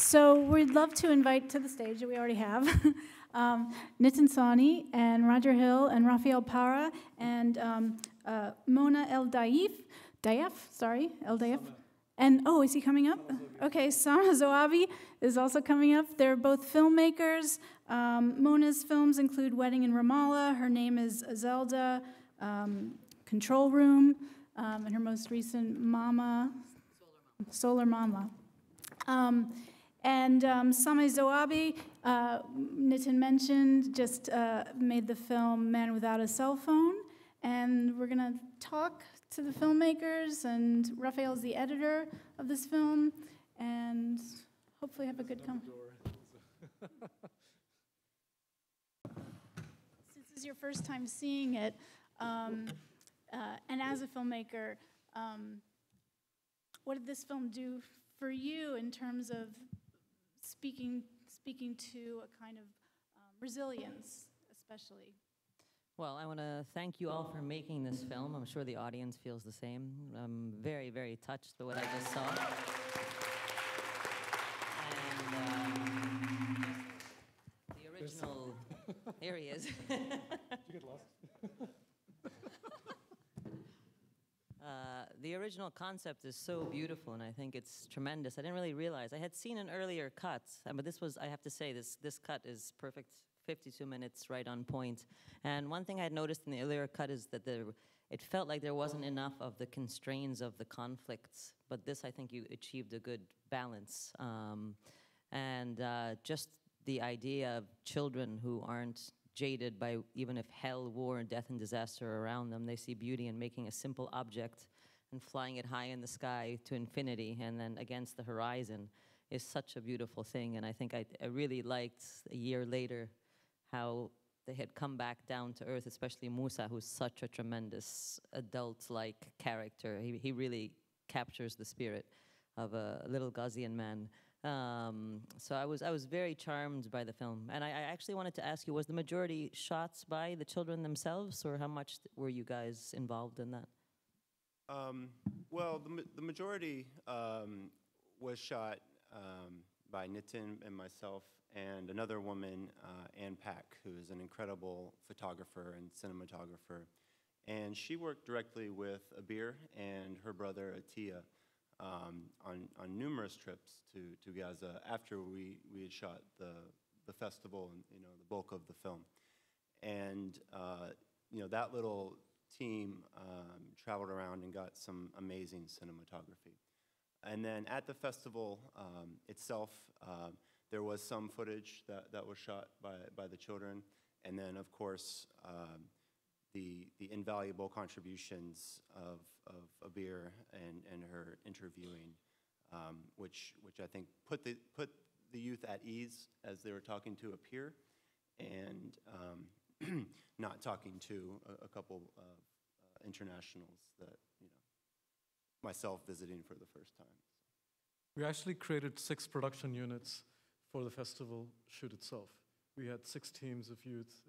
So we'd love to invite to the stage, that we already have, Nitin Sawhney and Roger Hill and Rafael Para and Mona El Dayef, sorry, El Dayef. And, oh, is he coming up? Okay, Sama Zoabi is also coming up. They're both filmmakers. Mona's films include Wedding in Ramallah. Her name is Zelda, Control Room, and her most recent Mama, Solar Mama. And Sameh Zoabi, Nitin mentioned, just made the film Man Without a Cell Phone. And we're going to talk to the filmmakers, and Raphael's the editor of this film, and hopefully have a good conversation. Since this is your first time seeing it, and as a filmmaker, what did this film do for you in terms of speaking to a kind of resilience, especially? Well, I want to thank you all for making this film. I'm sure the audience feels the same. I'm very, very touched by what I just saw. And the original, here he is. Did you get lost? The original concept is so beautiful, and I think it's tremendous. I didn't really realize. I had seen an earlier cut, but this was, I have to say, this cut is perfect. 52 minutes, right on point. And one thing I had noticed in the earlier cut is that it felt like there wasn't enough of the constraints of the conflicts, but this, I think you achieved a good balance. And just the idea of children who aren't jaded by even if hell, war, and death and disaster are around them, they see beauty in making a simple object and flying it high in the sky to infinity and then against the horizon is such a beautiful thing. And I think I really liked a year later how they had come back down to earth, especially Musa, who's such a tremendous adult-like character. He really captures the spirit of a little Ghazian man. So I was very charmed by the film. And I actually wanted to ask you, was the majority shots by the children themselves, or how much were you guys involved in that? Well, the majority was shot by Nitin and myself, and another woman, Ann Pack, who is an incredible photographer and cinematographer. And she worked directly with Abeer and her brother Atiya on numerous trips to Gaza after we had shot the festival and the bulk of the film. And that little team traveled around and got some amazing cinematography. And then at the festival itself, there was some footage that was shot by the children, and then of course the invaluable contributions of Abeer and her interviewing, which I think put the youth at ease as they were talking to a peer, and not talking to a couple of internationals that myself visiting for the first time. We actually created 6 production units for the festival shoot itself. We had 6 teams of youth,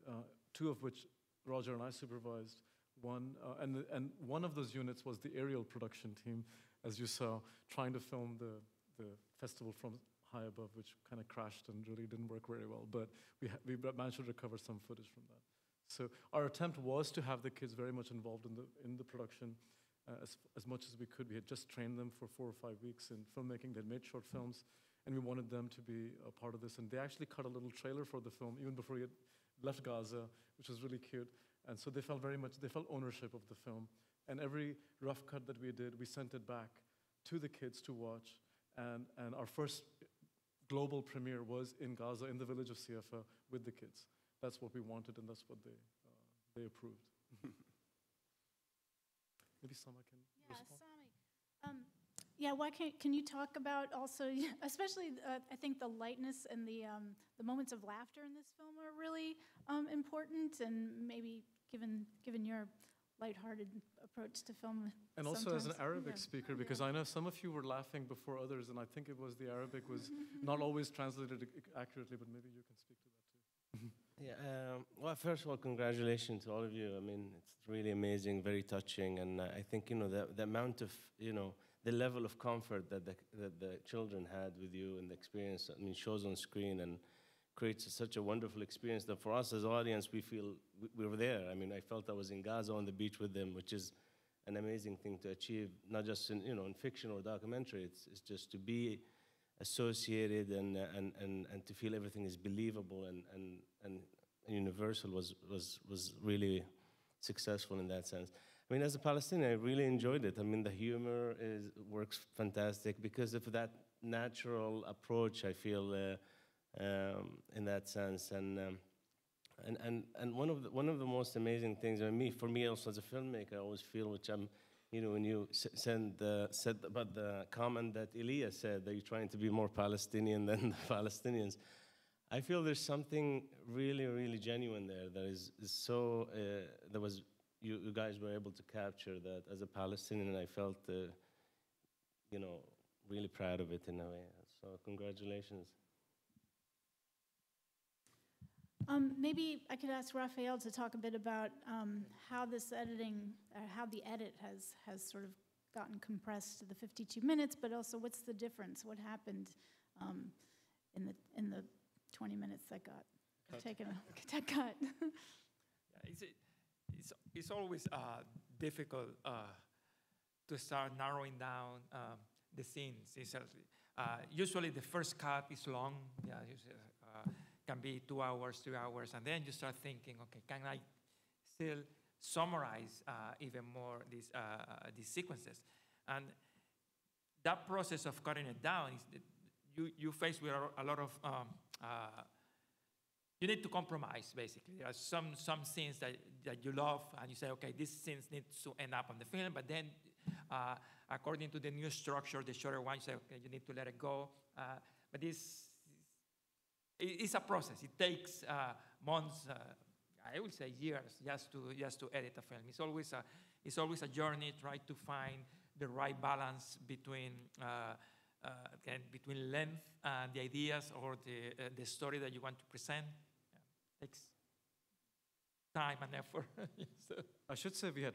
2 of which Roger and I supervised. And one of those units was the aerial production team, as you saw, trying to film the festival from high above, which kind of crashed and really didn't work very well. But we managed to recover some footage from that. So our attempt was to have the kids very much involved in the production as much as we could. We had just trained them for 4 or 5 weeks in filmmaking. They'd made short films, and we wanted them to be a part of this. And they actually cut a little trailer for the film even before he had left Gaza, which was really cute. And so they felt ownership of the film. And every rough cut that we did, we sent it back to the kids to watch. And our first global premiere was in Gaza, in the village of Seifa, with the kids. That's what we wanted, and that's what they approved. Maybe Sama can respond. Sami, can you talk about also, especially I think the lightness and the moments of laughter in this film are really important, and maybe given your lighthearted approach to film. And also as an Arabic speaker, because I know some of you were laughing before others, and I think it was the Arabic was not always translated accurately, but maybe you can speak to that too. Yeah, well, first of all, congratulations to all of you. I mean, it's really amazing, very touching, and I think, the amount of, the level of comfort that the children had with you and the experience, I mean, shows on screen and creates such a wonderful experience that for us as audience, we feel we were there. I mean, I felt I was in Gaza on the beach with them, which is an amazing thing to achieve, not just in, in fiction or documentary. It's just to be associated and to feel everything is believable and universal was really successful in that sense. I mean, as a Palestinian, I really enjoyed it. I mean, the humor works fantastic because of that natural approach, I feel, in that sense. And one of the most amazing things, for me also as a filmmaker, I always feel, which I'm, when you said about the comment that Elias said, that you're trying to be more Palestinian than the Palestinians, I feel there's something really, really genuine there that is so, that was, you guys were able to capture that as a Palestinian, and I felt, really proud of it in a way. So congratulations. Maybe I could ask Raphael to talk a bit about how this editing, how the edit has sort of gotten compressed to the 52 minutes, but also what's the difference? What happened in the 20 minutes that got taken a cut? It's always difficult to start narrowing down the scenes. Usually the first cut is long. Yeah, can be 2 hours, 3 hours, and then you start thinking, okay, can I still summarize even more these sequences? And that process of cutting it down is you face with a lot of you need to compromise, basically. There are some scenes that you love, and you say, okay, this scene needs to end up on the film, but then according to the new structure, the shorter one, you say, okay, you need to let it go. But it's a process. It takes months, I would say years, just to edit a film. It's always a journey, try to find the right balance between between length and the ideas or the story that you want to present. Takes time and effort. So. I should say we had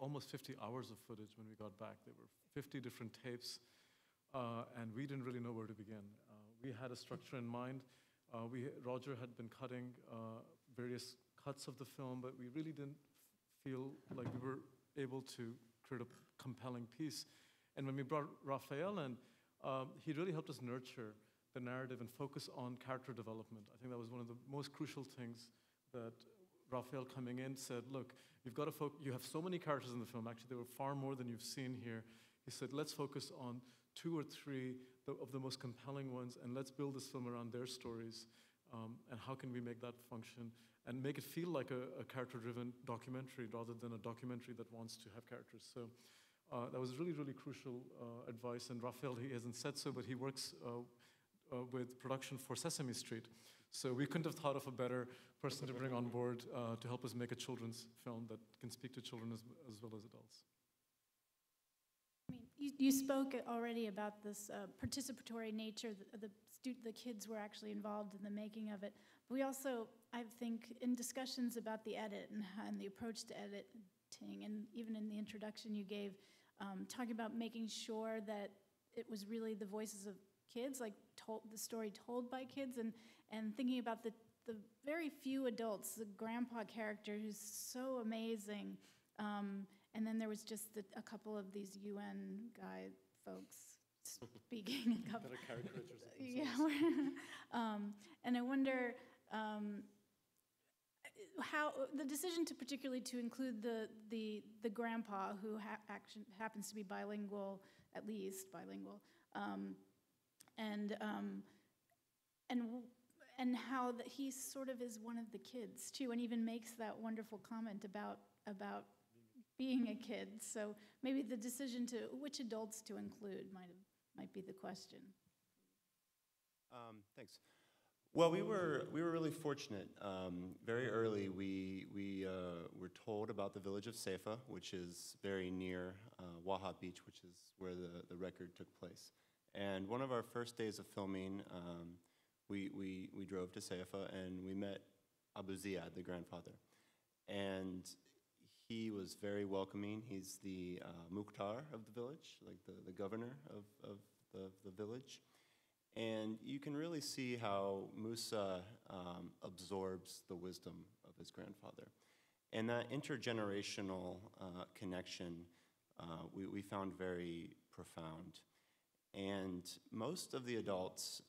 almost 50 hours of footage when we got back. There were 50 different tapes, and we didn't really know where to begin. We had a structure in mind. Roger had been cutting various cuts of the film, but we really didn't feel like we were able to create a compelling piece. And when we brought Raphael in, he really helped us nurture the narrative and focus on character development. I think that was one of the most crucial things that Raphael coming in said, look, you've got to you have so many characters in the film. Actually, there were far more than you've seen here. He said, let's focus on 2 or 3 of the most compelling ones, and let's build this film around their stories. And how can we make that function and make it feel like a character-driven documentary rather than a documentary that wants to have characters. So that was really, really crucial advice. And Raphael, he hasn't said so, but he works with production for Sesame Street. So we couldn't have thought of a better person to bring on board to help us make a children's film that can speak to children as well as adults. I mean, you spoke already about this participatory nature. The kids were actually involved in the making of it. But we also, I think, in discussions about the edit and the approach to editing, and even in the introduction you gave, talking about making sure that it was really the voices of kids, like the story told by kids, and thinking about the very few adults, the grandpa character who's so amazing, and then there was just a couple of these UN guy folks speaking. A couple. That are caricatures of themselves. Yeah. And I wonder how the decision to particularly to include the grandpa who happens to be bilingual, at least bilingual, and how that he sort of is one of the kids too, and even makes that wonderful comment about being a kid. So maybe the decision to which adults to include might be the question. Thanks. Well, we were really fortunate. Very early, we were told about the village of Seifa, which is very near Waha Beach, which is where the record took place. And one of our first days of filming, we drove to Seifa and we met Abu Ziyad, the grandfather. And he was very welcoming. He's the Mukhtar of the village, like the governor of the village. And you can really see how Musa absorbs the wisdom of his grandfather. And that intergenerational connection we found very profound. And most of the adults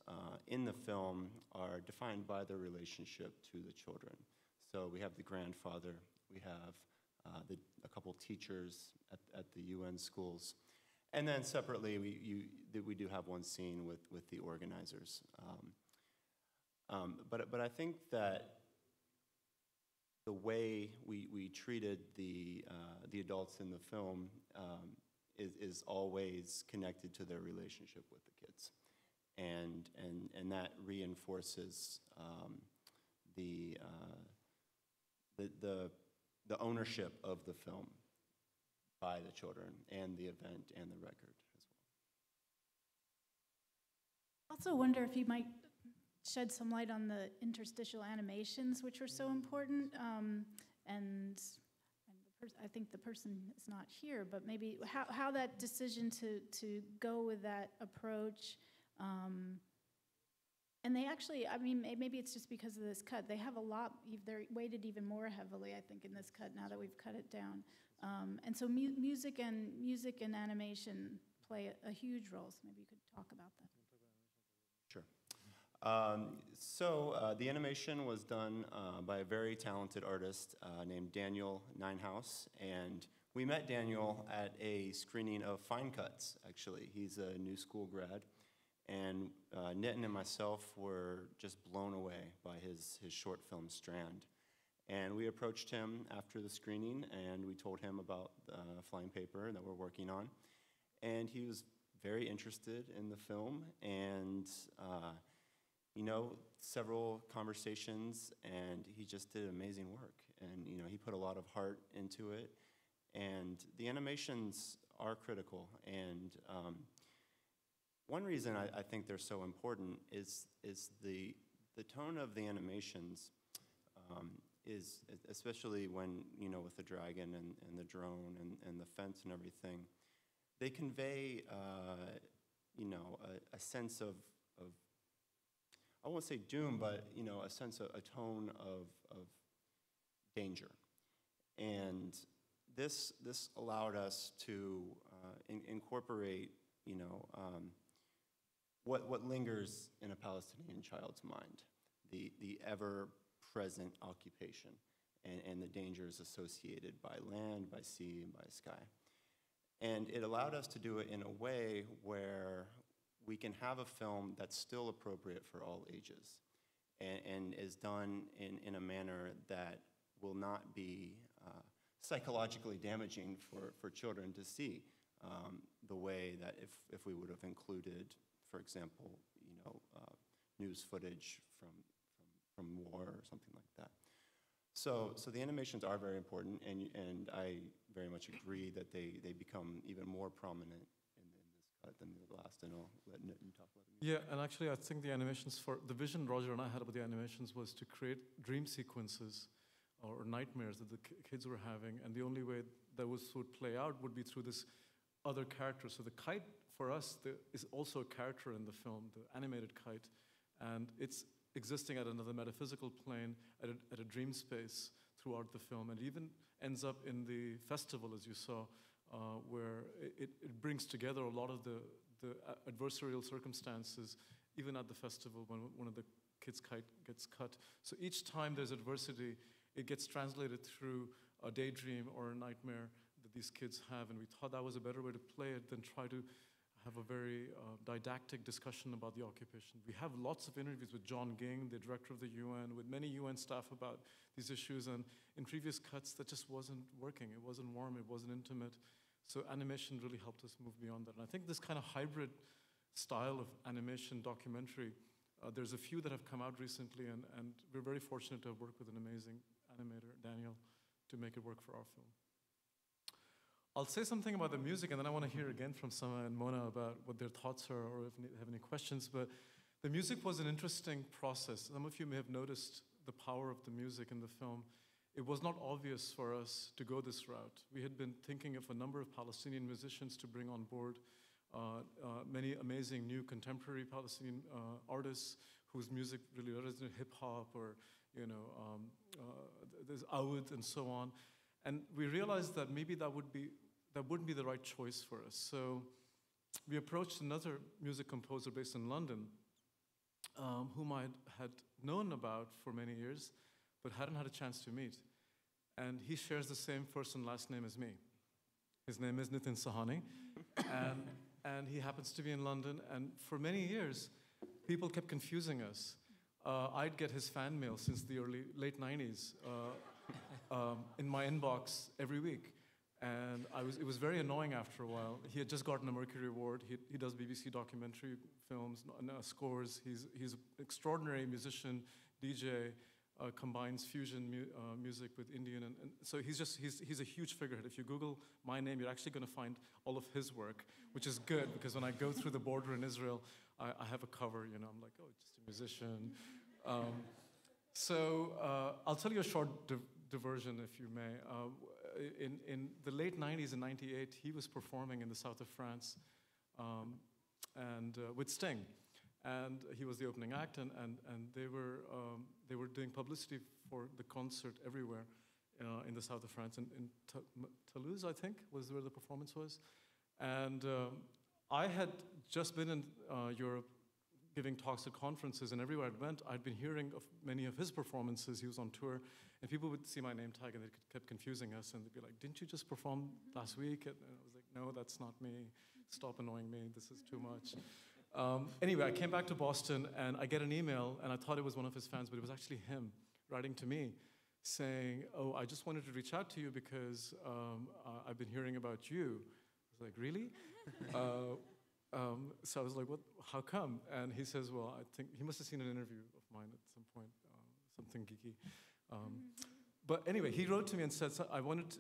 in the film are defined by their relationship to the children. So we have the grandfather, we have a couple teachers at the UN schools, and then separately we do have one scene with the organizers. But I think that the way we treated the adults in the film is always connected to their relationship with the kids, and that reinforces the ownership of the film by the children and the event and the record as well. Also wonder if you might shed some light on the interstitial animations, which were so important, and I think the person is not here, but maybe how that decision to go with that approach, and they actually, I mean, maybe it's just because of this cut, they have a lot, they're weighted even more heavily, I think, in this cut now that we've cut it down. And so music and animation play a huge role, so maybe you could talk about that. Sure. The animation was done by a very talented artist named Daniel Ninehouse, and we met Daniel at a screening of Fine Cuts, actually. He's a new school grad, and Nitin and myself were just blown away by his short film, Strand. And we approached him after the screening, and we told him about Flying Paper that we're working on, and he was very interested in the film, and several conversations, and he just did amazing work. And, he put a lot of heart into it. And the animations are critical. And one reason I think they're so important is the tone of the animations is, especially when, with the dragon and the drone and the fence and everything, they convey, a sense of I won't say doom, but a sense of a tone of danger, and this allowed us to incorporate what lingers in a Palestinian child's mind, the ever-present occupation and the dangers associated by land, by sea, and by sky, and it allowed us to do it in a way where we can have a film that's still appropriate for all ages and is done in a manner that will not be psychologically damaging for children to see, the way that if we would have included, for example, news footage from war or something like that. So the animations are very important, and I very much agree that they become even more prominent than the last, and I'll let Nitin talk about it. Yeah, and actually I think the animations the vision Roger and I had about the animations was to create dream sequences or nightmares that the kids were having, and the only way that would play out would be through this other character. So the kite, for us, is also a character in the film, the animated kite, and it's existing at another metaphysical plane, at a dream space throughout the film, and it even ends up in the festival, as you saw, where it brings together a lot of the adversarial circumstances, even at the festival when one of the kids' kite gets cut. So each time there's adversity, it gets translated through a daydream or a nightmare that these kids have, and we thought that was a better way to play it than try to have a very didactic discussion about the occupation. We have lots of interviews with John Ging, the director of the UN, with many UN staff about these issues, and in previous cuts that just wasn't working. It wasn't warm, it wasn't intimate. So animation really helped us move beyond that. And I think this kind of hybrid style of animation documentary, there's a few that have come out recently, and we're very fortunate to have worked with an amazing animator, Daniel, to make it work for our film. I'll say something about the music, and then I want to hear again from Sama and Mona about what their thoughts are, or if they have any questions. But the music was an interesting process. Some of you may have noticed the power of the music in the film. it was not obvious for us to go this route. We had been thinking of a number of Palestinian musicians to bring on board, many amazing new contemporary Palestinian artists whose music really resonated hip-hop or, there's oud and so on. And we realized that maybe that wouldn't be the right choice for us. So we approached another music composer based in London, whom I had known about for many years, but hadn't had a chance to meet. And he shares the same first and last name as me. His name is Nitin Sawhney, and he happens to be in London. And for many years, people kept confusing us. I'd get his fan mail since the late 90s in my inbox every week. And it was very annoying after a while. He had just gotten a Mercury Award. He does BBC documentary films, scores. He's an extraordinary musician, DJ, combines fusion music with Indian. And so he's a huge figurehead. If you Google my name, you're actually going to find all of his work, which is good, because when I go through the border in Israel, I have a cover, I'm like, oh, just a musician. I'll tell you a short diversion, if you may. In the late 90s, in 98, he was performing in the south of France and with Sting. And he was the opening act, and they were doing publicity for the concert everywhere in the south of France. In Toulouse, I think, was where the performance was. And I had just been in Europe giving talks at conferences, and everywhere I went, I'd been hearing of many of his performances. He was on tour, and people would see my name tag, and they kept confusing us, and they'd be like, didn't you just perform last week? And I was like, no, that's not me. Stop annoying me. This is too much. Anyway, I came back to Boston, and I get an email, and I thought it was one of his fans, but it was actually him writing to me saying, oh, I just wanted to reach out to you because I've been hearing about you. I was like, really? So I was like, what? How come? And he says, well, I think he must have seen an interview of mine at some point, something geeky. But anyway, he wrote to me and said,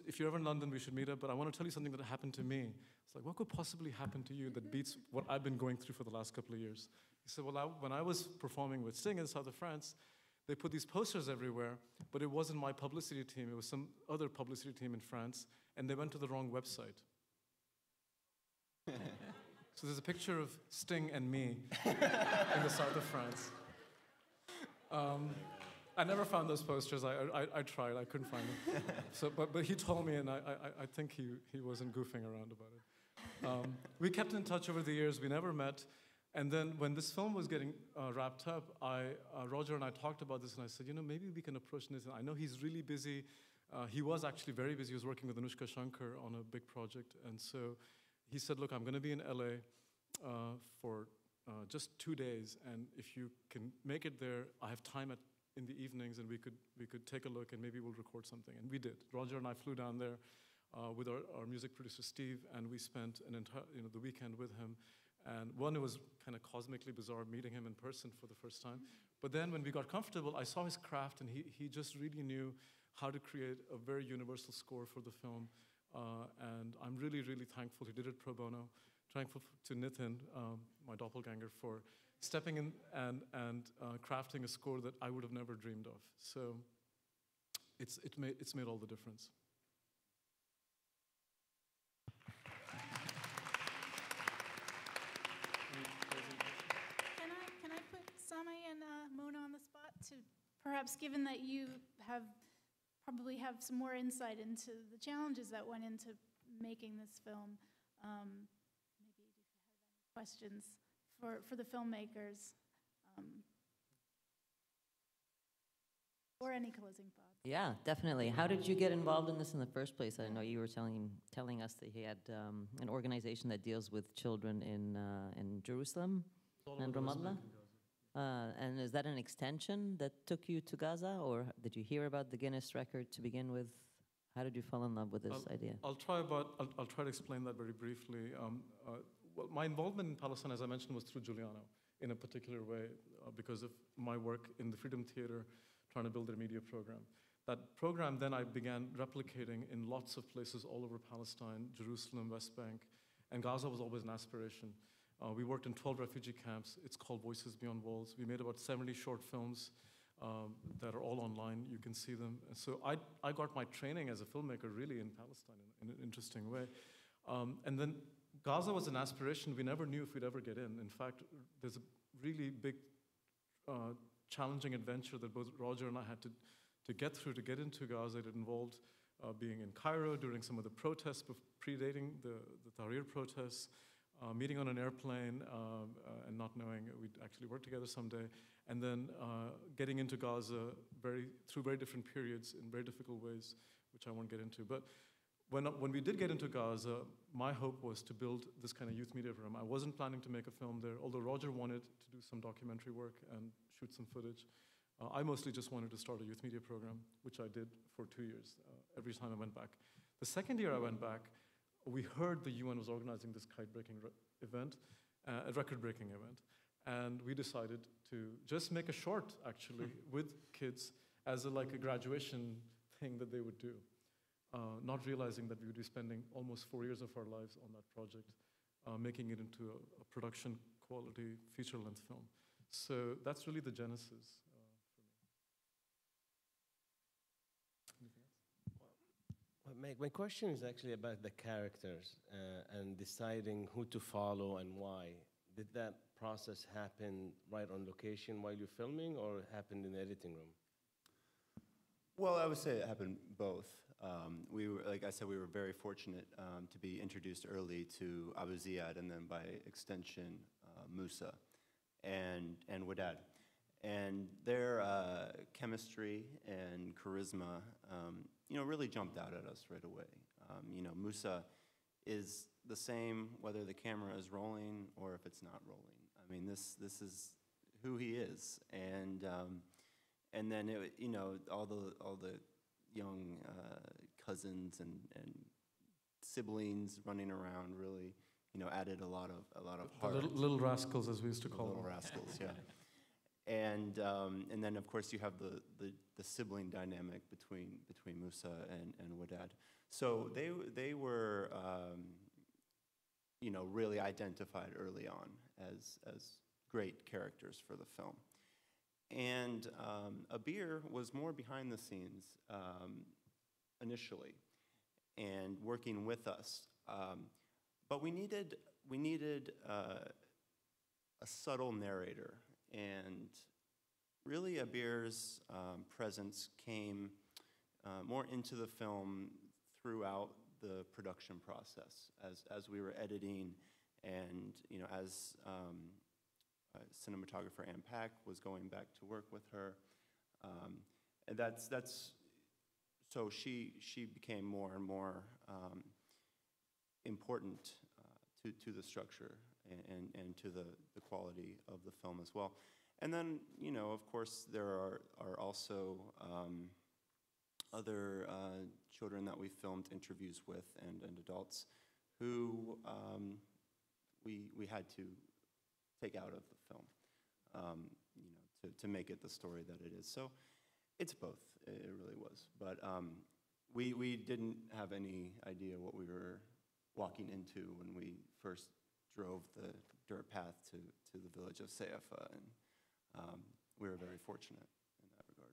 if you're ever in London, we should meet up, but I want to tell you something that happened to me. It's like, what could possibly happen to you that beats what I've been going through for the last couple of years? He said, well, when I was performing with Sting in the south of France, they put these posters everywhere, but it wasn't my publicity team, it was some other publicity team in France, and they went to the wrong website. So there's a picture of Sting and me in the south of France. I never found those posters. I tried. I couldn't find them. So, but he told me, and I think he wasn't goofing around about it. We kept in touch over the years. We never met. And then when this film was getting wrapped up, Roger and I talked about this, and I said, maybe we can approach Nitin. I know he's really busy. He was actually very busy. He was working with Anushka Shankar on a big project. And so he said, look, I'm going to be in LA for just 2 days. And if you can make it there, I have time in the evenings, and we could take a look, and maybe we'll record something. And we did. Roger and I flew down there with our music producer, Steve, and we spent an entire, the weekend with him. And one, it was kind of cosmically bizarre meeting him in person for the first time. But then when we got comfortable, I saw his craft, and he just really knew how to create a very universal score for the film. And I'm really, really thankful he did it pro bono. Thankful to Nitin, my doppelganger, for stepping in and crafting a score that I would have never dreamed of. So it's made all the difference. Can I put Sami and Mona on the spot to perhaps, given that you probably have some more insight into the challenges that went into making this film, maybe if you have any questions for the filmmakers, or any closing thoughts? Yeah, definitely. How did you get involved in this in the first place? I know you were telling us that he had an organization that deals with children in Jerusalem and Ramallah. And is that an extension that took you to Gaza, or did you hear about the Guinness record to begin with? How did you fall in love with this idea? I'll try to explain that very briefly. Well, my involvement in Palestine, as I mentioned, was through Giuliano in a particular way because of my work in the Freedom Theater, trying to build their media program. That program then I began replicating in lots of places all over Palestine, Jerusalem, West Bank, and Gaza was always an aspiration. We worked in 12 refugee camps. It's called Voices Beyond Walls. We made about 70 short films that are all online. You can see them. So I got my training as a filmmaker really in Palestine in an interesting way. And then Gaza was an aspiration. We never knew if we'd ever get in. In fact, there's a really big, challenging adventure that both Roger and I had to get through to get into Gaza. It involved being in Cairo during some of the protests predating the Tahrir protests, meeting on an airplane and not knowing we'd actually work together someday, and then getting into Gaza through very different periods in very difficult ways, which I won't get into. But when we did get into Gaza, my hope was to build this kind of youth media program. I wasn't planning to make a film there, although Roger wanted to do some documentary work and shoot some footage. I mostly just wanted to start a youth media program, which I did for 2 years, every time I went back. The second year I went back, we heard the UN was organizing this kite-breaking event, a record-breaking event, and we decided to just make a short, actually, with kids as a graduation thing that they would do, not realizing that we would be spending almost 4 years of our lives on that project, making it into a production-quality feature-length film. So that's really the genesis. My question is actually about the characters and deciding who to follow and why. Did that process happen right on location while you're filming, or happened in the editing room? Well, I would say it happened both. We were, like I said, we were very fortunate to be introduced early to Abu Ziyad, and then by extension, Musa and Wadad. And their chemistry and charisma, really jumped out at us right away. Musa is the same whether the camera is rolling or if it's not rolling. I mean, this is who he is, and then all the young cousins and siblings running around really added a lot of heart. Little rascals, as we used to call them. Little rascals, yeah. And then of course you have the sibling dynamic between Musa and Wadad. So they were really identified early on as great characters for the film. And Abeer was more behind the scenes initially and working with us. But we needed a subtle narrator. And really Abeer's presence came more into the film throughout the production process as we were editing, and as cinematographer Ann Pack was going back to work with her, and so she became more and more important to the structure and to the quality of the film as well. And then, of course, there are also other children that we filmed interviews with and adults who we had to take out of the film, to make it the story that it is. So it's both, it really was. But we didn't have any idea what we were walking into when we first drove the dirt path to the village of Seifa, and we were very fortunate in that regard.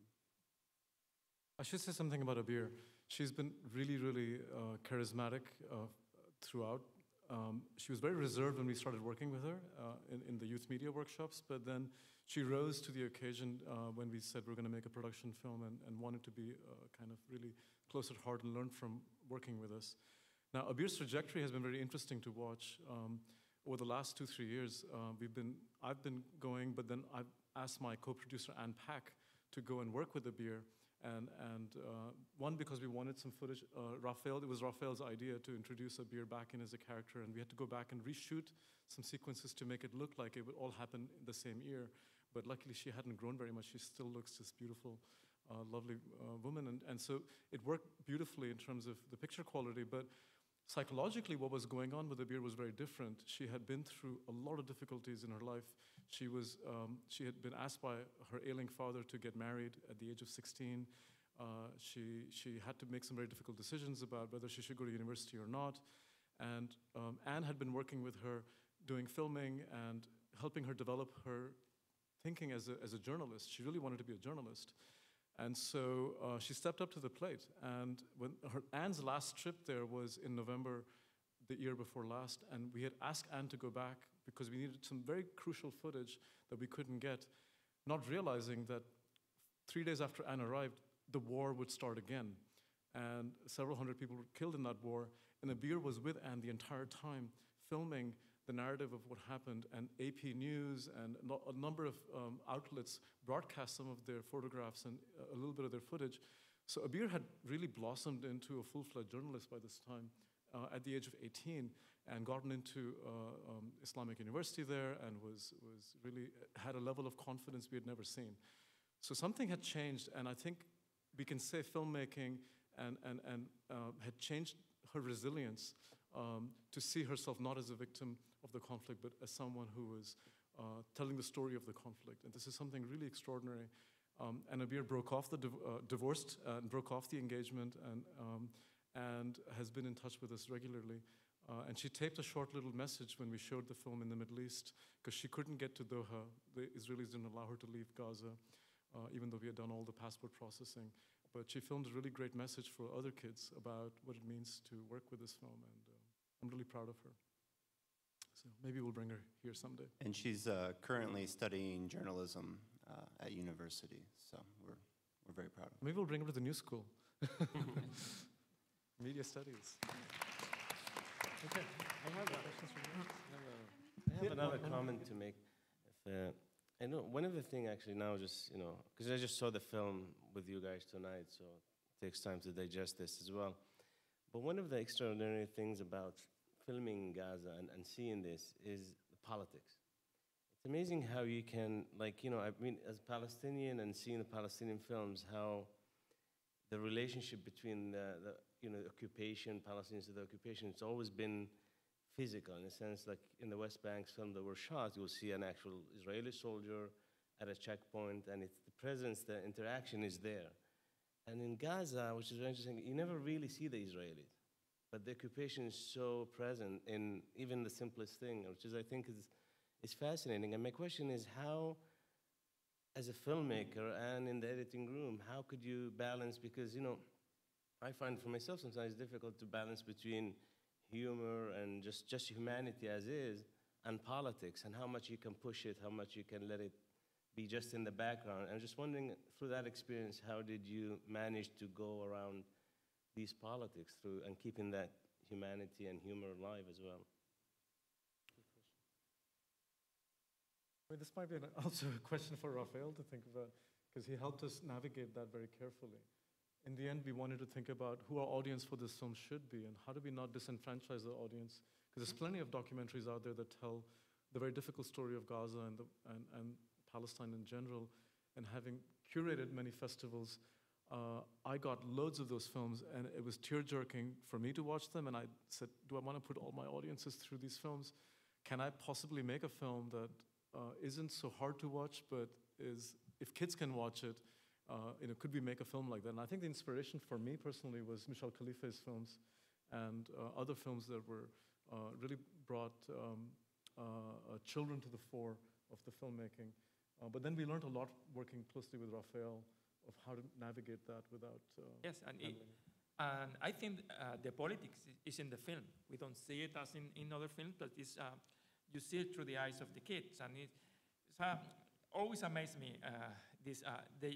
I should say something about Abeer. She's been really, really charismatic throughout. She was very reserved when we started working with her in the youth media workshops, but then she rose to the occasion when we said we're going to make a production film, and wanted to be kind of really close at heart and learn from working with us. Now, Abeer's trajectory has been very interesting to watch. Over the last 2-3 years, I've been going, but then I've asked my co-producer Ann Pack to go and work with Abeer, and one, because we wanted some footage. It was Raphael's idea to introduce Abeer back in as a character, and we had to go back and reshoot some sequences to make it look like it would all happen in the same year. But luckily, she hadn't grown very much. She still looks this beautiful, lovely woman, and so it worked beautifully in terms of the picture quality. But psychologically, what was going on with Abeer was very different. She had been through a lot of difficulties in her life. She had been asked by her ailing father to get married at the age of 16. She had to make some very difficult decisions about whether she should go to university or not. And Anne had been working with her, doing filming and helping her develop her thinking as a journalist. She really wanted to be a journalist. And so she stepped up to the plate. And when Anne's last trip there was in November the year before last, and we had asked Anne to go back because we needed some very crucial footage that we couldn't get, not realizing that 3 days after Anne arrived, the war would start again. And several hundred people were killed in that war. And Abeer was with Anne the entire time, filming the narrative of what happened, and AP News and a number of outlets broadcast some of their photographs and a little bit of their footage. So Abeer had really blossomed into a full-fledged journalist by this time at the age of 18, and gotten into Islamic University there, and was really had a level of confidence we had never seen. So something had changed, and I think we can say filmmaking had changed her resilience to see herself not as a victim of the conflict, but as someone who was telling the story of the conflict. And this is something really extraordinary. And Abeer broke off divorced and broke off the engagement, and has been in touch with us regularly. And she taped a short little message when we showed the film in the Middle East, because she couldn't get to Doha. The Israelis didn't allow her to leave Gaza, even though we had done all the passport processing. But she filmed a really great message for other kids about what it means to work with this film, and I'm really proud of her. So maybe we'll bring her here someday. And she's currently studying journalism at university, so we're very proud of her. Maybe we'll bring her to the new school. Media studies. Okay, I have questions from you. I have another comment to make. I know one of the things actually now, just because I just saw the film with you guys tonight, so it takes time to digest this as well. But one of the extraordinary things about filming Gaza and seeing this is the politics. It's amazing how you can, I mean, as Palestinian and seeing the Palestinian films, how the relationship between the occupation, Palestinians to the occupation, it's always been physical, in a sense, like in the West Bank film that were shot, you'll see an actual Israeli soldier at a checkpoint, and it's the presence, the interaction is there. And in Gaza, which is very interesting, you never really see the Israelis, but the occupation is so present in even the simplest thing, which is, I think, is fascinating. And my question is, how, as a filmmaker and in the editing room, how could you balance, because, I find for myself sometimes difficult to balance between humor and just humanity as is, and politics, and how much you can push it, how much you can let it be just in the background. I'm just wondering, through that experience, how did you manage to go around these politics through and keeping that humanity and humor alive as well? I mean, this might be also a question for Raphael to think about, because he helped us navigate that very carefully. In the end, we wanted to think about who our audience for this film should be, and how do we not disenfranchise the audience? Because there's plenty of documentaries out there that tell the very difficult story of Gaza and Palestine in general. And having curated many festivals, I got loads of those films, and it was tear-jerking for me to watch them. And I said, do I want to put all my audiences through these films? Can I possibly make a film that isn't so hard to watch, but is, if kids can watch it, could we make a film like that? And I think the inspiration for me personally was Michel Khalife's films and other films that were really brought children to the fore of the filmmaking. But then we learned a lot working closely with Raphael of how to navigate that without yes, and I think the politics is in the film. We don't see it as in other films, but it's, you see it through the eyes of the kids. And it's always amazed me, the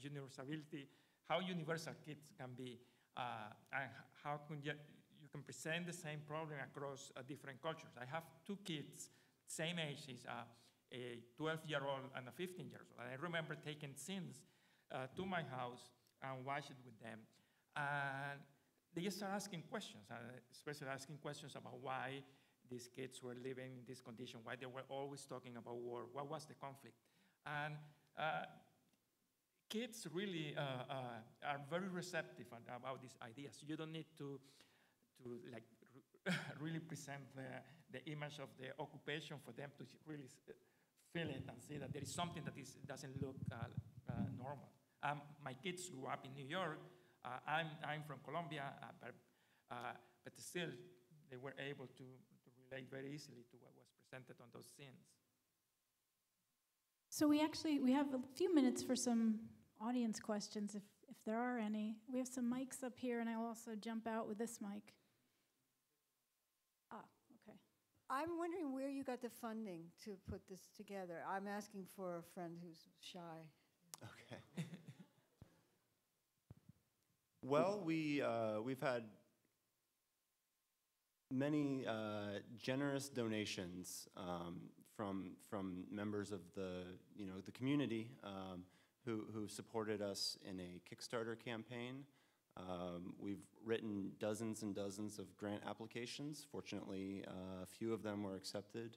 universality, how universal kids can be, and how you can present the same problem across different cultures. I have two kids, same ages, a 12-year-old and a 15-year-old. And I remember taking scenes to my house and watch it with them. And they just start asking questions, especially asking questions about why these kids were living in this condition, why they were always talking about war, what was the conflict. And kids really are very receptive about these ideas. You don't need to really present the image of the occupation for them to really feel it and see that there is something that doesn't look normal. My kids grew up in New York. I'm from Colombia, but still they were able to relate very easily to what was presented on those scenes. So we have a few minutes for some audience questions, if there are any. We have some mics up here, and I'll also jump out with this mic. Okay. I'm wondering where you got the funding to put this together. I'm asking for a friend who's shy. Okay. Well, we've had many generous donations from members of the community who supported us in a Kickstarter campaign. We've written dozens and dozens of grant applications. Fortunately, a few of them were accepted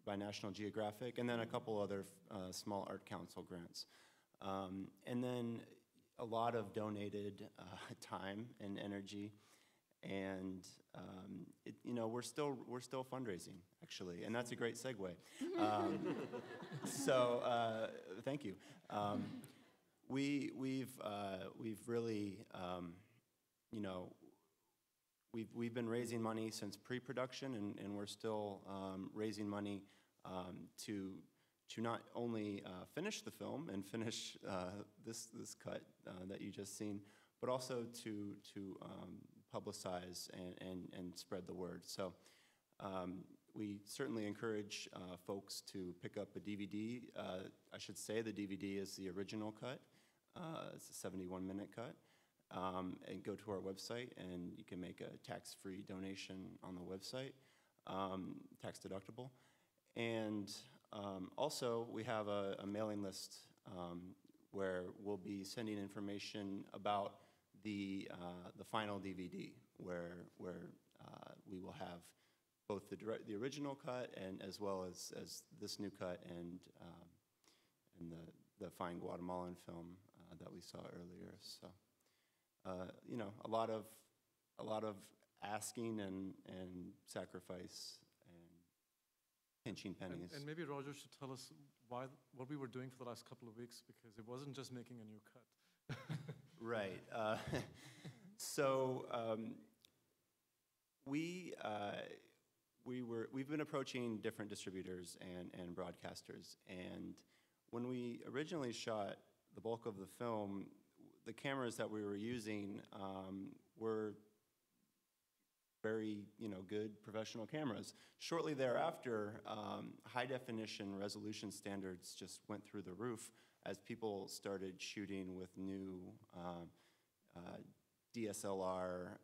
by National Geographic, and then a couple other small Art Council grants. And then a lot of donated time and energy. And we're still fundraising, actually, and that's a great segue. So thank you. We've really we've been raising money since pre-production, and we're still raising money to not only finish the film and finish this cut that you just seen, but also to publicize and spread the word. So we certainly encourage folks to pick up a DVD. I should say the DVD is the original cut. It's a 71-minute cut. And go to our website, and you can make a tax-free donation on the website, tax deductible. And also, we have a mailing list where we'll be sending information about the final DVD, where we will have both the original cut and as well as this new cut and the fine Guatemalan film that we saw earlier. So a lot of asking and sacrifice and pinching pennies. And maybe Roger should tell us what we were doing for the last couple of weeks, because it wasn't just making a new cut. Right. So we've been approaching different distributors and broadcasters, and when we originally shot the bulk of the film, the cameras that we were using were very good professional cameras. Shortly thereafter, high definition resolution standards just went through the roof as people started shooting with new DSLR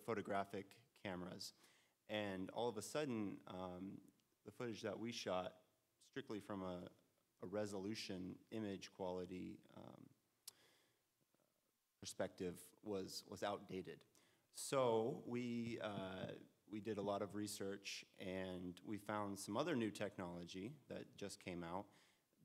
photographic cameras. And all of a sudden, the footage that we shot, strictly from a resolution image quality perspective, was outdated. So we did a lot of research, and we found some other new technology that just came out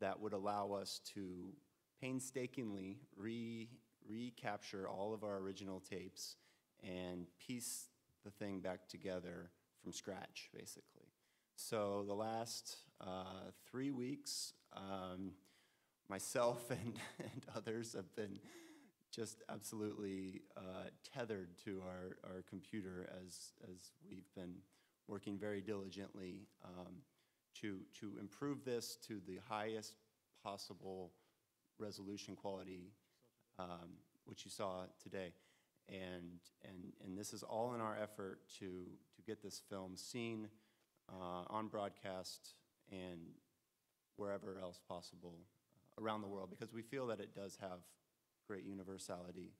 that would allow us to painstakingly recapture all of our original tapes and piece the thing back together from scratch, basically. So the last 3 weeks, myself and others have been just absolutely tethered to our computer as we've been working very diligently to improve this to the highest possible resolution quality, which you saw today. And this is all in our effort to get this film seen on broadcast and wherever else possible around the world, because we feel that it does have great universality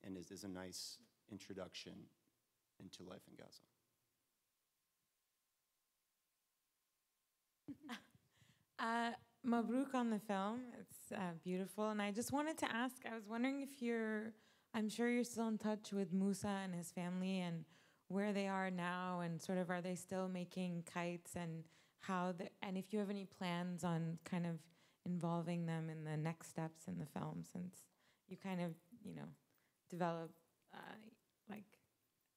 and is a nice introduction into life in Gaza. Mabruk on the film. It's beautiful. And I just wanted to ask, I was wondering if I'm sure you're still in touch with Musa and his family and where they are now, and sort of, are they still making kites, and and if you have any plans on kind of involving them in the next steps in the film, since you kind of, develop,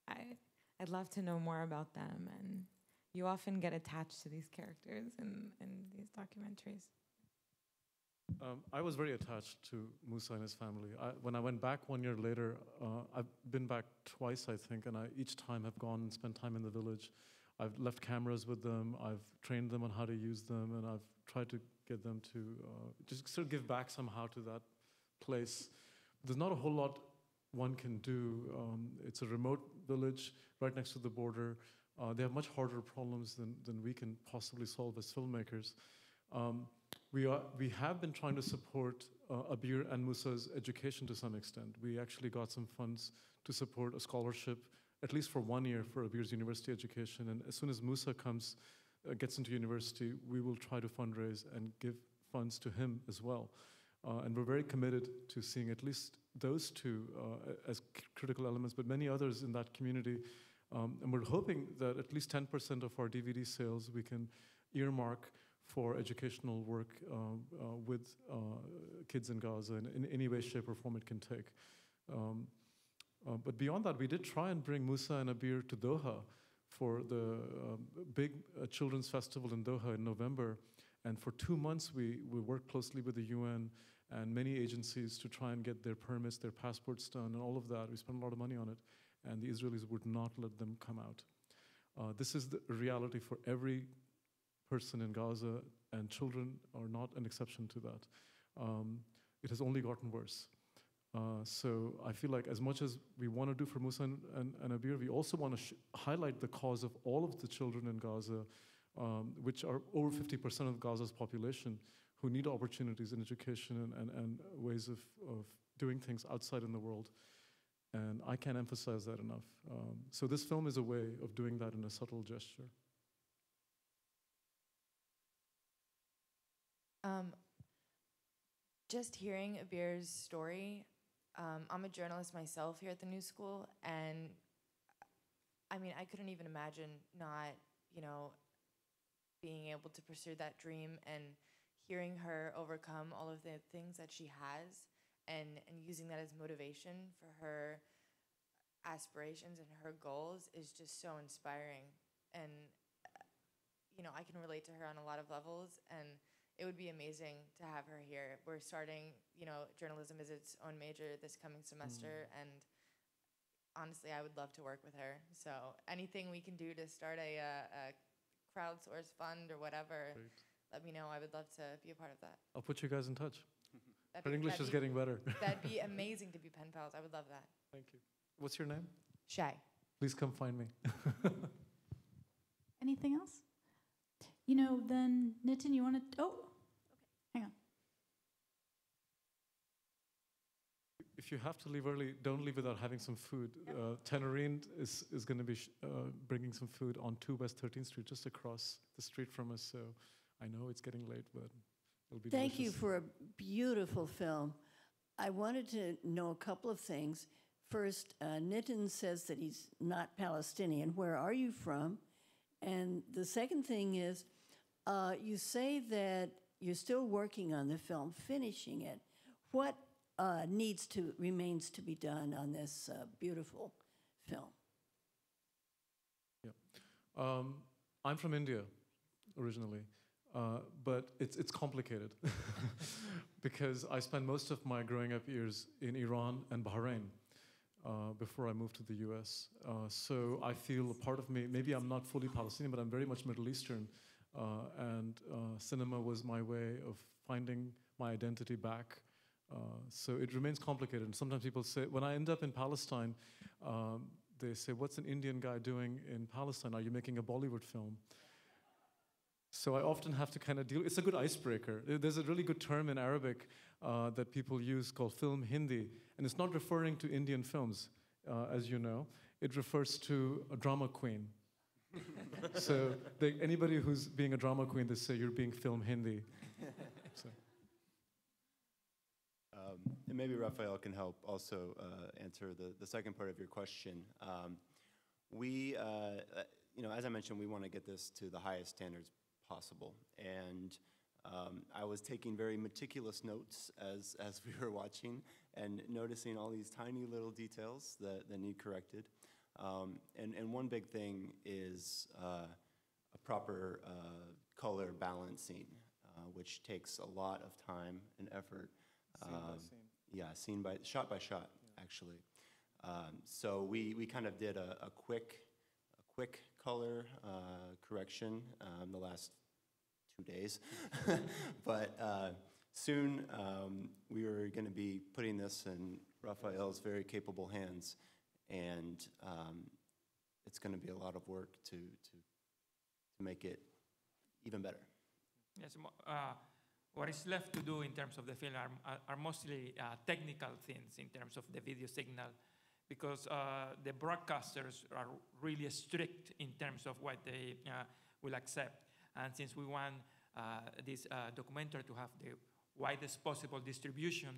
I'd love to know more about them, and you often get attached to these characters in these documentaries. I was very attached to Musa and his family. When I went back 1 year later, I've been back twice, I think, and I each time have gone and spent time in the village. I've left cameras with them. I've trained them on how to use them, and I've tried to get them to just sort of give back somehow to that place. There's not a whole lot one can do. It's a remote village right next to the border. They have much harder problems than we can possibly solve as filmmakers. We have been trying to support Abeer and Musa's education to some extent. We actually got some funds to support a scholarship, at least for 1 year, for Abeer's university education. And as soon as Musa gets into university, we will try to fundraise and give funds to him as well. And we're very committed to seeing at least those two as critical elements, but many others in that community. And we're hoping that at least 10% of our DVD sales we can earmark for educational work with kids in Gaza in any way, shape, or form it can take. But beyond that, we did try and bring Musa and Abeer to Doha for the big children's festival in Doha in November. And for 2 months, we worked closely with the UN and many agencies to try and get their permits, their passports done, and all of that. We spent a lot of money on it, and the Israelis would not let them come out. This is the reality for every person in Gaza, and children are not an exception to that. It has only gotten worse. So I feel like as much as we want to do for Musa and Abeer, we also want to highlight the cause of all of the children in Gaza, which are over 50% of Gaza's population, who need opportunities in education and ways of doing things outside in the world. And I can't emphasize that enough. So this film is a way of doing that in a subtle gesture. Just hearing Abeer's story, I'm a journalist myself here at the New School, and I mean, I couldn't even imagine not, being able to pursue that dream, and hearing her overcome all of the things that she has and using that as motivation for her aspirations and her goals is just so inspiring. And, I can relate to her on a lot of levels, and it would be amazing to have her here. We're starting, journalism is its own major this coming semester, and honestly, I would love to work with her. So anything we can do to start a crowdsource fund or whatever, let me know. I would love to be a part of that. I'll put you guys in touch. Her English is getting better. That'd be amazing to be pen pals. I would love that. Thank you. What's your name? Shay. Please come find me. Anything else? Then Nitin, you want to? Oh, okay. Hang on. If you have to leave early, don't leave without having some food. Tenorine is going to be bringing some food on 2 West 13th Street, just across the street from us. So I know it's getting late, but it'll be delicious. Thank you for a beautiful film. I wanted to know a couple of things. First, Nitin says that he's not Palestinian. Where are you from? And the second thing is, you say that you're still working on the film, finishing it. What remains to be done on this beautiful film? Yeah. I'm from India originally, but it's complicated because I spent most of my growing up years in Iran and Bahrain before I moved to the US. So I feel a part of me, maybe I'm not fully Palestinian, but I'm very much Middle Eastern. And cinema was my way of finding my identity back. So it remains complicated. And sometimes people say, when I end up in Palestine, they say, what's an Indian guy doing in Palestine? Are you making a Bollywood film? So I often have to kind of deal, it's a good icebreaker. There's a really good term in Arabic that people use called film Hindi, and it's not referring to Indian films, as you know. It refers to a drama queen. So anybody who's being a drama queen, they say you're being film Hindi. So. And maybe Raphael can help also answer the second part of your question. As I mentioned, we want to get this to the highest standards possible. And I was taking very meticulous notes as we were watching and noticing all these tiny little details that need corrected. And one big thing is a proper color balancing, which takes a lot of time and effort. Scene by scene. Shot by shot, yeah. Actually. So we kind of did a quick quick color correction the last 2 days. But soon we are going to be putting this in Raphael's very capable hands, and it's going to be a lot of work to make it even better. Yes, what is left to do in terms of the film are mostly technical things in terms of the video signal, because the broadcasters are really strict in terms of what they will accept. And since we want this documentary to have the widest possible distribution,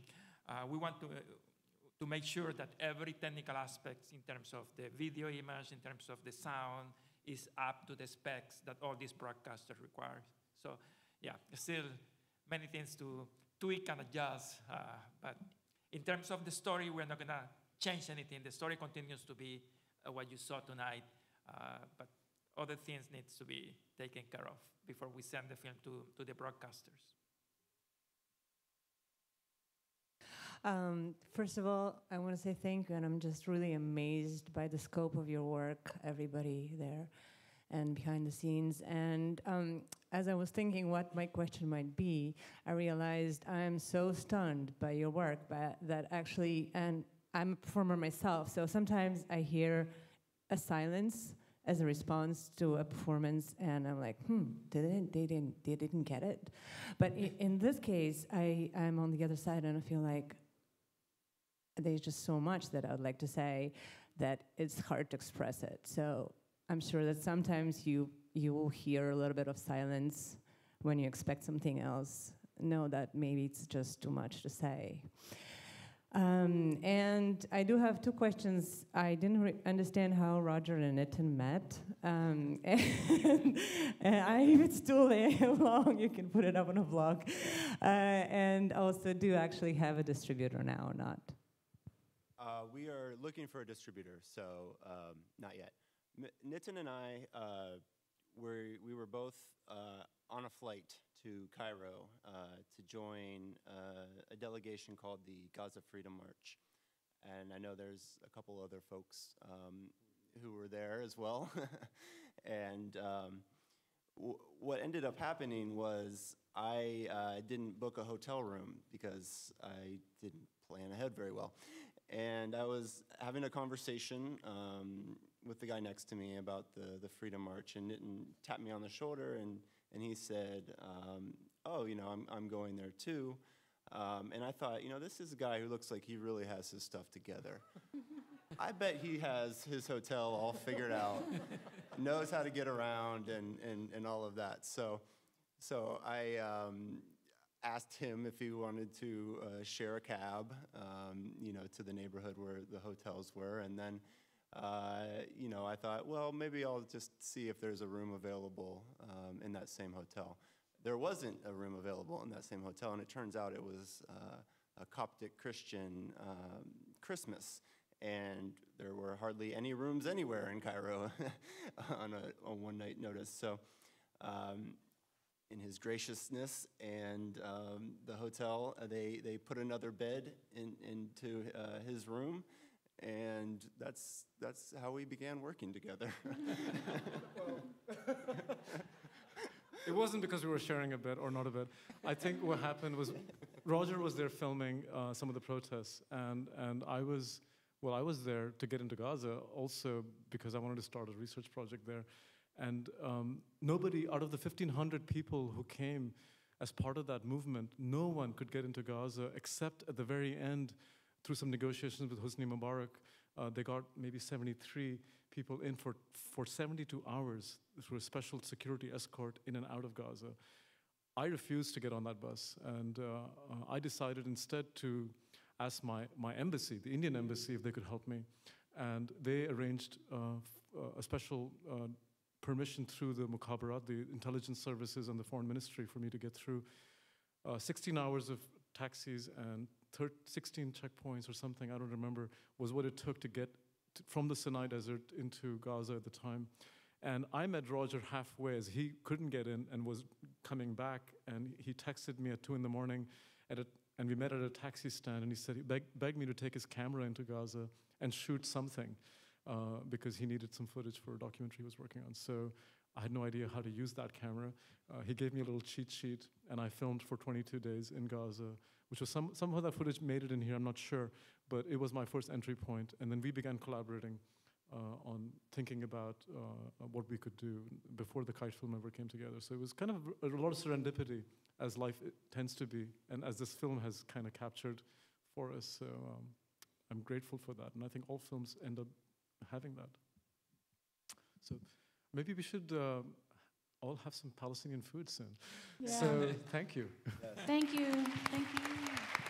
we want to make sure that every technical aspect in terms of the video image, in terms of the sound, is up to the specs that all these broadcasters require. So yeah, still many things to tweak and adjust, but in terms of the story, we're not gonna change anything. The story continues to be what you saw tonight, but other things needs to be taken care of before we send the film to the broadcasters. First of all, I want to say thank you, and I'm just really amazed by the scope of your work, everybody there and behind the scenes. And as I was thinking what my question might be, I realized I am so stunned by your work that actually, and I'm a performer myself, so sometimes I hear a silence as a response to a performance, and I'm like, they didn't get it. But in this case, I'm on the other side, and I feel like there's just so much that I would like to say that it's hard to express it. So I'm sure that sometimes you will hear a little bit of silence when you expect something else. Know that maybe it's just too much to say. And I do have two questions. I didn't understand how Roger and Nitin met. And if it's too long, you can put it up on a vlog. And also, do you actually have a distributor now or not? We are looking for a distributor, so not yet. Nitin and I, we were both on a flight to Cairo to join a delegation called the Gaza Freedom March. And I know there's a couple other folks who were there as well. And what ended up happening was I didn't book a hotel room because I didn't plan ahead very well. And I was having a conversation with the guy next to me about the Freedom March, and Nitin tapped me on the shoulder, and he said, oh, you know, I'm going there too. And I thought, you know, this is a guy who looks like he really has his stuff together. I bet he has his hotel all figured out, knows how to get around and all of that. So I asked him if he wanted to share a cab, you know, to the neighborhood where the hotels were. And then, you know, I thought, well, maybe I'll just see if there's a room available in that same hotel. There wasn't a room available in that same hotel, and it turns out it was a Coptic Christian Christmas, and there were hardly any rooms anywhere in Cairo on a one-night notice. So in his graciousness and the hotel, they put another bed into his room, and that's how we began working together. It wasn't because we were sharing a bed or not a bed. I think what happened was Roger was there filming some of the protests, and I was there to get into Gaza also because I wanted to start a research project there. And nobody, out of the 1,500 people who came as part of that movement, no one could get into Gaza except at the very end, through some negotiations with Hosni Mubarak, they got maybe 73 people in for 72 hours through a special security escort in and out of Gaza. I refused to get on that bus, and I decided instead to ask my embassy, the Indian embassy, if they could help me. And they arranged a special permission through the Mukhabarat, the intelligence services and the foreign ministry, for me to get through 16 hours of taxis and 16 checkpoints or something, I don't remember, was what it took to get from the Sinai Desert into Gaza at the time. And I met Roger halfway as he couldn't get in and was coming back, and he texted me at 2 in the morning, and we met at a taxi stand, and he said he begged me to take his camera into Gaza and shoot something. because he needed some footage for a documentary he was working on. So I had no idea how to use that camera. He gave me a little cheat sheet, and I filmed for 22 days in Gaza, which was some of that footage made it in here, I'm not sure, but it was my first entry point. And then we began collaborating on thinking about what we could do before the kite film ever came together. So it was kind of a lot of serendipity, as life tends to be, and as this film has kind of captured for us. So I'm grateful for that, and I think all films end up having that. So maybe we should all have some Palestinian food soon. Yeah. So thank you. Yes. Thank you. Thank you.